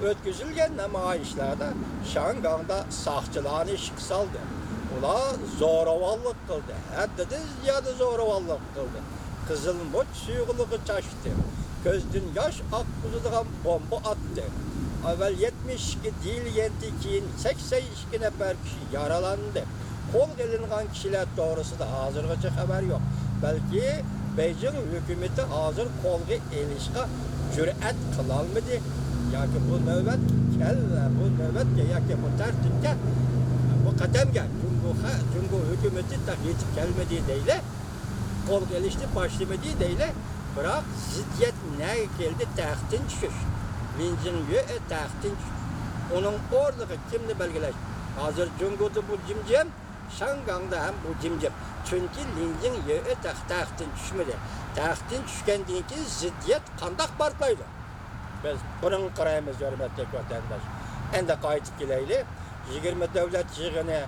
Ötküzülgen namayişlerde Şangang'da saqçılarını işik saldı. Ular zoravallık kıldı. Haddidi ziyade zoravallık kıldı. Kızılmıç suyguluğu çaştı. Gözden yaş akkuzuduğun bomba attı. Evvel 72 değil yendi keyin 82 nefer kişi yaralandı. Kol gelingan kişiler doğrusu da hazırgıca haber yok. Belki Beijing hükümeti hazır kolga elişke cüret kılalmadı. Yaki bu nöbet kelle, bu nöbet yaki bu tertipke bu kademge Cumhur hükümeti tak yetip gelmediği değil, kol gelişti başlamadığı değil, bırak ziddiyet ne geldi taxtın düşüş. Linjin yö taxtın düşüş. Onun orada kimni belgeler? Hazır Cumhur'da bu cimcim, Şangang'da hem bu cimcim. Çünkü Linjin yö taxtın düşmedi. Taxtın düşkenden ki ziddiyet kandak partlaydı. Biz bunun qarayımız hürmetli vatandaş. Endi qaytib kelaylik. 20 davlat yig'ini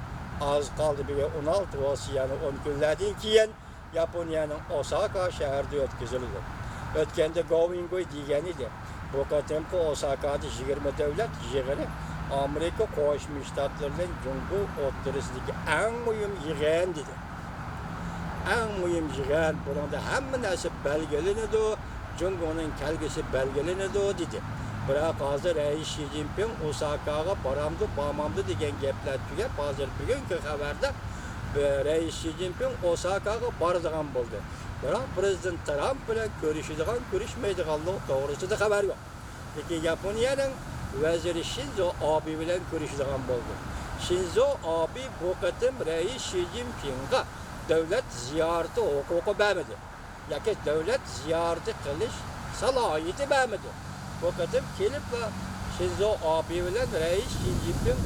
az qoldi, bir 16 olsa yani 10 kunlardan keyin Yaponiyaning Osaka shahrida o'tkazildi. O'tganda Govingoy degan edi. Bu qatimki Osakada 20 davlat yig'ini Amerika Qo'shma Shtatlarining Jungo o'rtasidagi eng muhim yig'in dedi. Eng muhim yig'in, bunda hamma narsa belgilanadi. Jungo'nun kelgisi belgelenedi o dedi. Bırak hazır Reis Xi Jinping Osaka'ya baramdı, bağmamdı degen gepler tüge. Hazır bugünkü haberde Reis Xi Jinping Osaka'ya bardığan buldu. Bırak Prezident Trump ile görüşüdüğün, görüşmeydiğinliği doğrusu da haber yok. Peki Japonya'nın veziri Shinzo Abe ile görüşüdüğün buldu. Shinzo Abe bu kadın Reis Xi Jinping'e devlet ziyareti hukuku vermedi. Yaki devlet ziyareti kılış salayeti vermedi. Bu kadın gelip ve Shinzo Abe ile Reis Xi Jinping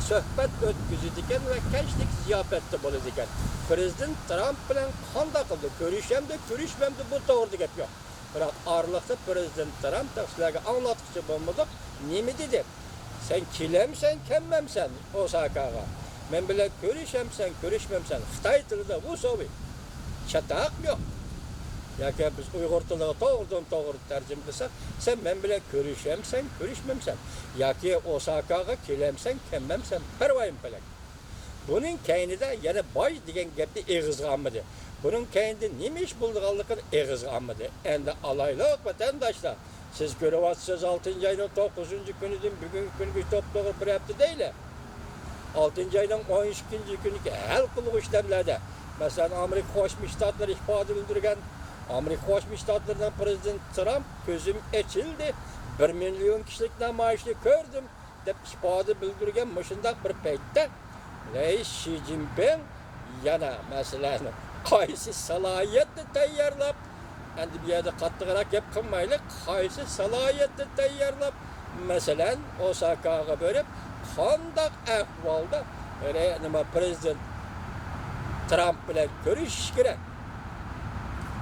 sohbet ötküzüdüken ve gençlik ziyafette buluduken. Prezident Trump ile kanda kıldı. Görüşemde, görüşmemde bu doğru gep yok. Bırak ağırlıkta Prezident Trump da sizlerge anlatıcı bulmadık. Ne mi dedi? Sen kilemsen, kemmemsen Osaka'ya. Ben bile görüşemsen, görüşmemsen. Xitay tilinde bu sobi. Çatak yok. Ya ki biz Uygur tilini doğru tercüme etsek, sen ben bile görüşemsen, görüşmemsen. Ya ki Osaka'ya kilemsen, kemmemsen. Pervayım pelek. Bunun keynide yani baş degen gepti eğizganmadı. Bunun keynide neymiş bulduğallıkın eğizganmadı. Endi alaylık vatandaşlar. Siz görüvatsınız 6. ayının 9. günüdün bugün günü topluğu bir hafta değil. 6. ayının 12. günü hel kılığı işlemlerde. Mesela Amerika Qo'shma Shtatları ifade bildirgen, Amerika Qo'shma Shtatlaridan Prezident Trump gözüm açıldı. 1 milyon kişilik namoyishni ko'rdim deb ifade bildirgen mushundaq bir paytda Reis Xi Jinping yana masalani qaysi salohiyatni tayyorlab, endi bu yerda qattiqroq gap qilmaylik, qaysi salohiyatni tayyorlab, masalan Osakaga berib, qandaq ahvolda nima Prezident Trump bilan görüşüş kerak.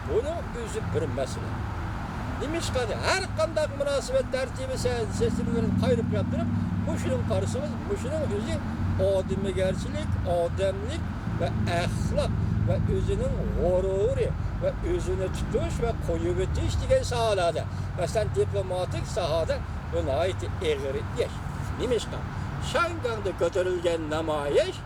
Bunu o'zi bir masala. Nimishqani har qanday munosabat tartibi sesini qayrib yaptırıp, muşunun qarşısımız, muşunun o'zi odamgarchilik, odamlik ve ahlak ve o'zining g'ururi ve o'zini tutuş ve qo'yib o'tish degan sohalarda, masalan diplomatik sahada bu nihoyat eg'ir ish. Nimishqa Shangangda ko'tarilgan namoyish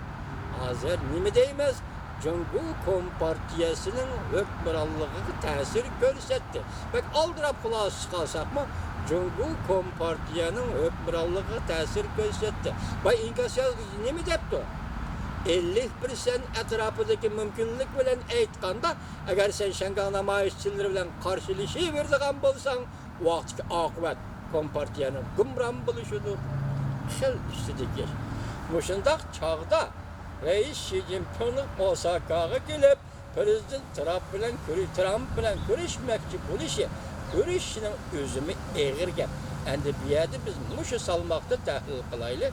hozir nima deymiz? Cumhur Kompartiyasının hükümranlığına tesir gösterdi. Bak aldırıp kulağı çıkarsak mı? Cumhur Kompartiyanın hükümranlığına tesir gösterdi. Bak inkasiyat ne mi depti? 50% etrafındaki mümkünlük bilen aytganda, eğer sen Şangay namoyishchilari bilen karşılaşıverdigan bolsan, vaqtki akıbet Kompartiyanın gumran buluşudur. Şel üstüdeki. Muşundaq çağda Reis Xi Jinping'in Osaka'ya gelip Prezident Trump bilen görüşmekçi buluşu, görüşünün özümü eğir gep. Endi bu yerde biz muşu salmakta tahlil kılaylı.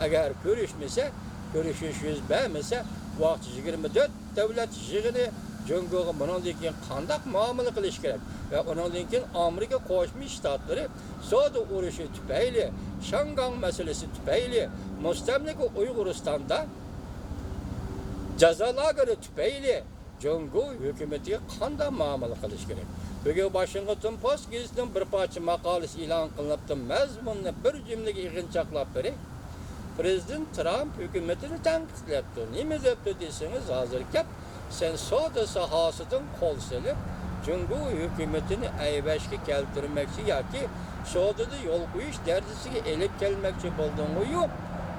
Eğer görüşmese, görüşüş yüz vermese, vaqt 24 devlet yığını Jungo'ga bundan keyin qandaq muomala qilish kerak ve ondan keyin Amerika Qo'shma Shtatları Soda urushi tufayli, Şangay meselesi tufayli, mustamlika Uyg'uristonda jazo lageri tufayli Jungo hükümetiga qanday muomala qilish kerak? Bugün Washington Post gezisinin bir parça makalesi ilan kılıptı. Mezmununu bir cümlege iğinçaklap beri. Prezident Trump hükümetini tenkitlepti. Nime depti deseniz hazır kep, sen soda sahasıdan kol selip, Cungu hükümetini aybeşki keltirmekçi yaki sodada yol koyuş derdisiga elip gelmekçi bulduğunu yok.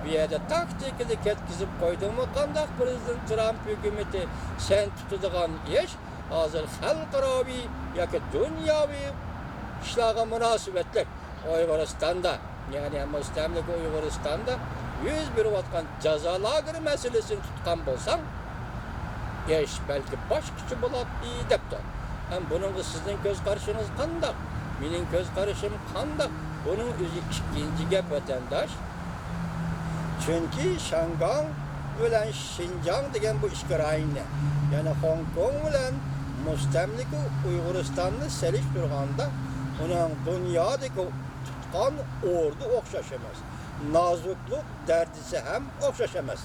Bir yerde tak çekili ketkizip koyduğumu kandak Prezident Trump hükümeti sen tutuduğun iş hazır halkaravi yaki dünyavi işlağa münasibetler Uyguristan'da yani müstemlik Uyguristan'da 101 vatkan ceza lageri meselesini tutkan bolsan iş belki başkıçı bulat iyi depti. Hem bunun sizin göz karşınız kandak, benim göz karşım kandak. Bunun özü ikinci gep vatandaş. Çünkü Şangay bilen Şinjan degen bu işgarayını, yani Hong Kong bilen müstemlik Uyguristan'ı seliş durganda, onun dünyadaki tutkan ordu okşaşamaz. Nazukluk derdisi hem okşaşamaz.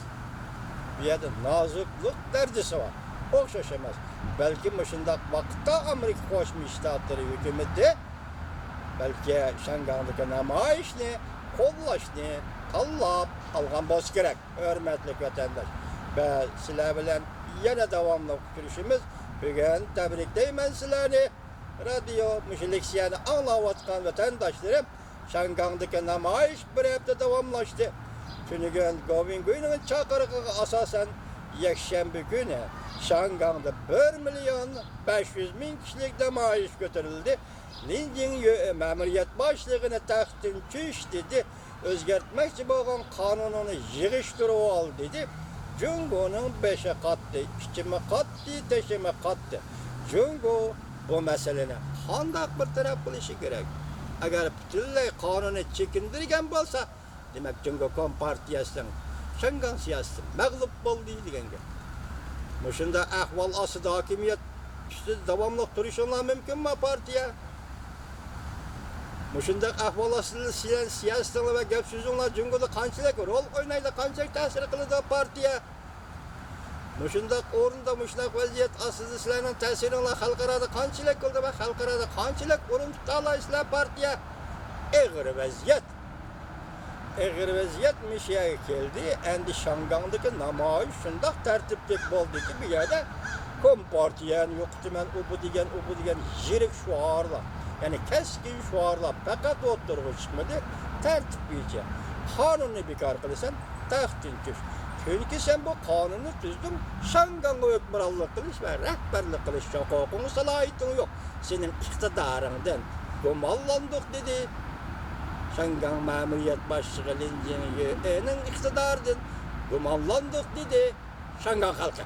Bir yerde nazukluk derdisi var. Okşaşamaz. Belki mışındak vakitte Amerika Koşmuş Ştatları hükümeti belki Şangay'daki namayişni, kollaşni, tallap algan boz gerek. Hürmetli vatandaş. Ve sizler bilen yine devamlı görüşümüz. Bugün tebrikleyim sizlerni. Radyo müşeleksiyeni anlavatkan vatandaşlarım. Şangay'daki namayiş bir hafta devamlaştı. Çünkü Govin gününün çakırığı asasen Yekşembe günü Şangay'da 1.500.000 kişilik namayiş götürüldü. Linjin memuriyet başlığını taxtin çüş dedi. Özgertmekçi bolgan kanununu yığıştırıp al dedi. Cungo'nun 5'e kattı, 2'me kattı, 5'e kattı. Cungo bu meselene kandak bir taraf kılışı gerek. Eğer bütünlüğü kanunu çekindirgen bolsa, demek Cungo Kompartiyası'nın Şangay siyaseti mağlup oldu degenge. Muşunda ahval asıda hakimiyet işte devamlı duruşunla mümkün mü partiye? Muşunda ahval asıda siyasetine ve gep sözünle Cungo'da kançılık rol oynayla kançılık tesiri kılıdı partiye. Muşunda orunda muşnak vaziyet asıda silahının tesiriyle halkarada kançılık kıldı ve halkarada kançılık orun tutala islah partiye. Eğri vaziyet. Eğer vaziyet mişeye geldi, endi Şangay'daki namayiş şundak tertiplik oldu ki bir yerde Kompartiyen yoktu men o bu degen jirik şuarla yani keskin şuarla fakat oturup çıkmadı tertip iyice. Kanunu bekar kılırsan taxtin çüş. Çünkü sen bu kanunu düzdün Şangay'a hükümranlık kılış ve rehberlik kılış hukukunu salahiyetin yok. Senin iktidarından gomallandık dedi. Şangay memuriyet başlığı Linjin'i iktidardan gumanlandık dedi Şangay halkı.